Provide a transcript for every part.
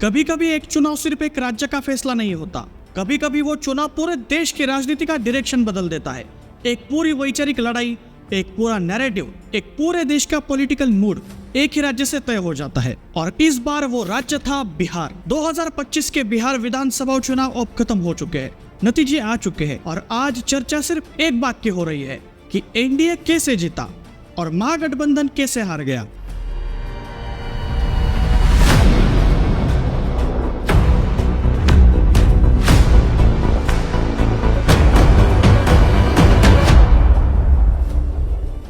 कभी कभी एक चुनाव सिर्फ एक राज्य का फैसला नहीं होता, कभी कभी वो चुनाव पूरे देश की राजनीति का डायरेक्शन बदल देता है। एक पूरी वैचारिक लड़ाई, एक पूरा नैरेटिव, एक पूरे देश का पॉलिटिकल मूड एक ही राज्य से तय हो जाता है। और इस बार वो राज्य था बिहार। 2025 के बिहार विधानसभा चुनाव अब खत्म हो चुके हैं, नतीजे आ चुके हैं और आज चर्चा सिर्फ एक बात की हो रही है कि एनडीए कैसे जीता और महागठबंधन कैसे हार गया।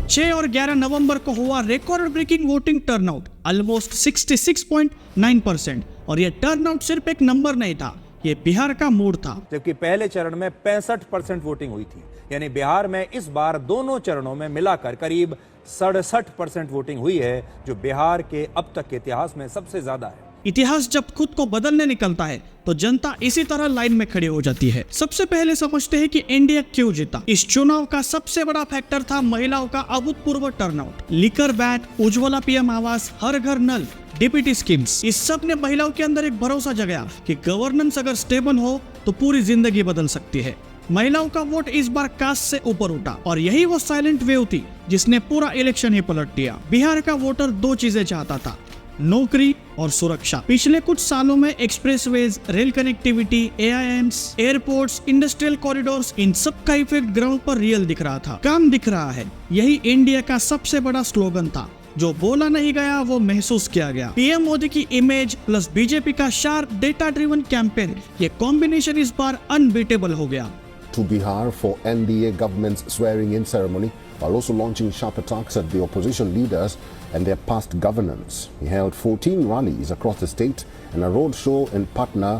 छह और 11 नवंबर को हुआ record breaking voting turnout almost 66.9%। और ये टर्नआउट सिर्फ एक नंबर नहीं था, ये बिहार का मूड था। जबकि पहले चरण में 65% वोटिंग हुई थी, यानी बिहार में इस बार दोनों चरणों में मिलाकर करीब 67% वोटिंग हुई है, जो बिहार के अब तक के इतिहास में सबसे ज्यादा है। इतिहास जब खुद को बदलने निकलता है तो जनता इसी तरह लाइन में खड़ी हो जाती है। सबसे पहले समझते हैं कि एनडीए क्यों जीता। इस चुनाव का सबसे बड़ा फैक्टर था महिलाओं का अभूतपूर्व turnout. Liquor ban, Ujjwala PM आवास, हर घर नल, डीपीटी स्कीम्स, इस सब ने महिलाओं के अंदर एक भरोसा जगाया कि गवर्नेंस अगर स्टेबल हो तो पूरी जिंदगी बदल सकती है। महिलाओं का वोट इस बार कास्ट से ऊपर उठा और यही वो साइलेंट वेव थी जिसने पूरा इलेक्शन ही पलट दिया। बिहार का वोटर दो चीजें चाहता था, नौकरी और सुरक्षा। पिछले कुछ सालों में expressways, rail connectivity, AIIMS, airports, industrial corridors, इन सब का इफेक्ट ग्राउंड पर रियल दिख रहा था, काम दिख रहा है। यही इंडिया का सबसे बड़ा स्लोगन था, जो बोला नहीं गया वो महसूस किया गया। पीएम मोदी की इमेज प्लस बीजेपी का शार्प डेटा ड्रिवन कैंपेन, ये कॉम्बिनेशन इस बार अनबीटेबल हो गया। To Bihar for NDA government's swearing-in ceremony, while also launching sharp attacks at the opposition leaders and their past governance. He held 14 rallies across the state and a road show in Patna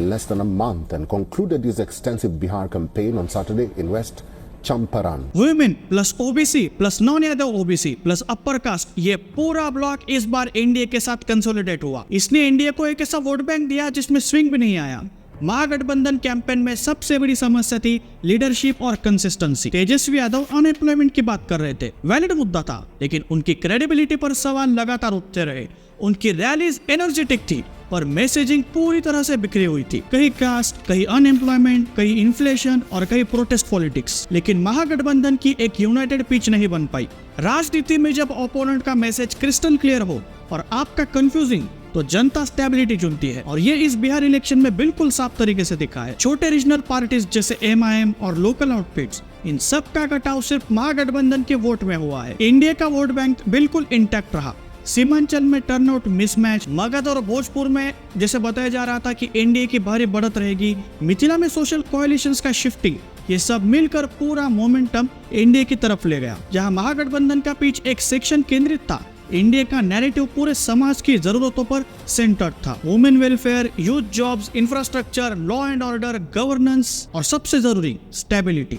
in less than a month, and concluded his extensive Bihar campaign on Saturday in West Champaran. Women plus OBC plus non-Yadav OBC plus upper caste, ये पूरा block इस बार NDA के साथ consolidate हुआ। इसने NDA को एक ऐसा वोट बैंक दिया जिसमें स्विंग भी नहीं आया। महागठबंधन कैंपेन में सबसे बड़ी समस्या थी लीडरशिप और कंसिस्टेंसी। तेजस्वी यादव अनएम्प्लॉयमेंट की बात कर रहे थे, वैलिड मुद्दा था, लेकिन उनकी क्रेडिबिलिटी पर सवाल लगातार उठते रहे। उनकी रैलीज एनर्जेटिक थी और मैसेजिंग पूरी तरह से बिखरी हुई थी, कहीं कास्ट, कहीं अनएम्प्लॉयमेंट, कहीं इन्फ्लेशन और कहीं प्रोटेस्ट पॉलिटिक्स। लेकिन महागठबंधन की एक यूनाइटेड पिच नहीं बन पाई। राजनीति में जब ओपोनेंट का मैसेज क्रिस्टल क्लियर हो और आपका कंफ्यूजिंग, तो जनता स्टेबिलिटी चुनती है और ये इस बिहार इलेक्शन में बिल्कुल साफ तरीके से दिखा है। छोटे रीजनल पार्टीज जैसे एमआईएम और लोकल आउटफिट्स, इन सब का कटाव सिर्फ महागठबंधन के वोट में हुआ है। इंडिया का वोट बैंक बिल्कुल इंटैक्ट रहा। सीमांचल में टर्नआउट मिसमैच, मगध और भोजपुर में जैसे बताया जा रहा था कि एनडीए की भारी बढ़त रहेगी, मिथिला में सोशल कोएलिशंस का शिफ्टिंग, ये सब मिलकर पूरा मोमेंटम एनडीए की तरफ ले गया। जहां महागठबंधन का पिच एक सेक्शन केंद्रित था, इंडिया का नैरेटिव पूरे समाज की जरूरतों पर सेंटर्ड था। Women welfare, youth jobs, infrastructure, law and order, governance और सबसे जरूरी stability.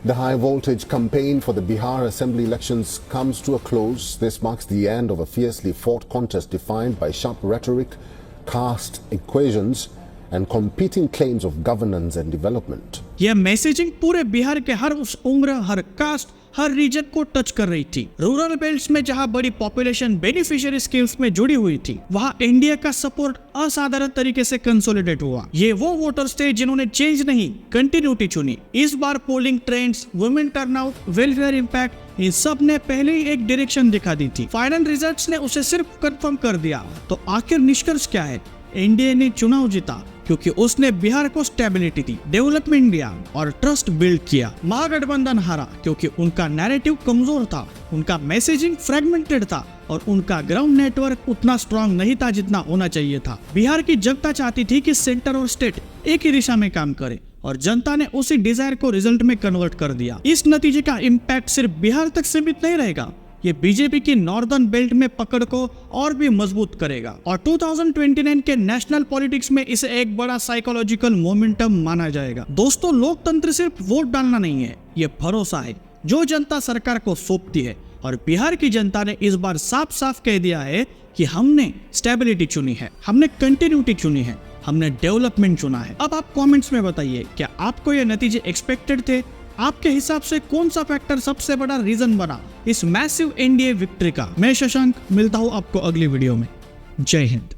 The high voltage campaign for the Bihar Assembly elections comes to a close. This marks the end of a fiercely fought contest defined by sharp rhetoric, caste equations and competing claims of governance and development. यह messaging पूरे बिहार के हर उस उम्र, हर cast, हर reason को touch कर रही थी। Rural belts में जहां बड़ी पॉपुलेशन बेनिफिशियरी स्किल्स में जुड़ी हुई थी, वहां इंडिया का सपोर्ट असाधारण तरीके से कंसोलिडेट हुआ। ये वो वोटर्स थे जिन्होंने चेंज नहीं, कंटिन्यूटी चुनी। इस बार polling trends, women turnout, welfare impact, इन सब ने पहले ही एक डायरेक्शन दिखा दी थी। फाइनल रिजल्ट्स ने उसे सिर्फ कंफर्म कर दिया। तो आखिर निष्कर्ष क्या है? एनडीए ने चुनाव जीता क्योंकि उसने बिहार को स्टेबिलिटी दी, डेवलपमेंट दिया और ट्रस्ट बिल्ड किया। महागठबंधन हारा क्योंकि उनका नैरेटिव कमजोर था, उनका मैसेजिंग फ्रेगमेंटेड था और उनका ग्राउंड नेटवर्क उतना स्ट्रांग नहीं था जितना होना चाहिए था। बिहार की जनता चाहती थी कि सेंटर और स्टेट एक ही दिशा में काम करे और जनता ने उसी डिजायर को रिजल्ट में कन्वर्ट कर दिया। इस नतीजे का इम्पैक्ट सिर्फ बिहार तक सीमित नहीं रहेगा, ये बीजेपी की नॉर्दर्न बेल्ट में पकड़ को और भी मजबूत करेगा और 2029 के नेशनल पॉलिटिक्स में इसे एक बड़ा साइकोलॉजिकल मोमेंटम माना जाएगा। दोस्तों, लोकतंत्र सिर्फ वोट डालना नहीं है, ये भरोसा है जो जनता सरकार को सौंपती है। और बिहार की जनता ने इस बार साफ साफ कह दिया है कि हमने स्टेबिलिटी चुनी है, हमने कंटिन्यूटी चुनी है, हमने डेवलपमेंट चुना है। अब आप कमेंट्स में बताइए, क्या आपको ये नतीजे एक्सपेक्टेड थे? आपके हिसाब से कौन सा फैक्टर सबसे बड़ा रीजन बना इस मैसिव एनडीए विक्ट्री का? मैं शशांक, मिलता हूं आपको अगली वीडियो में। जय हिंद।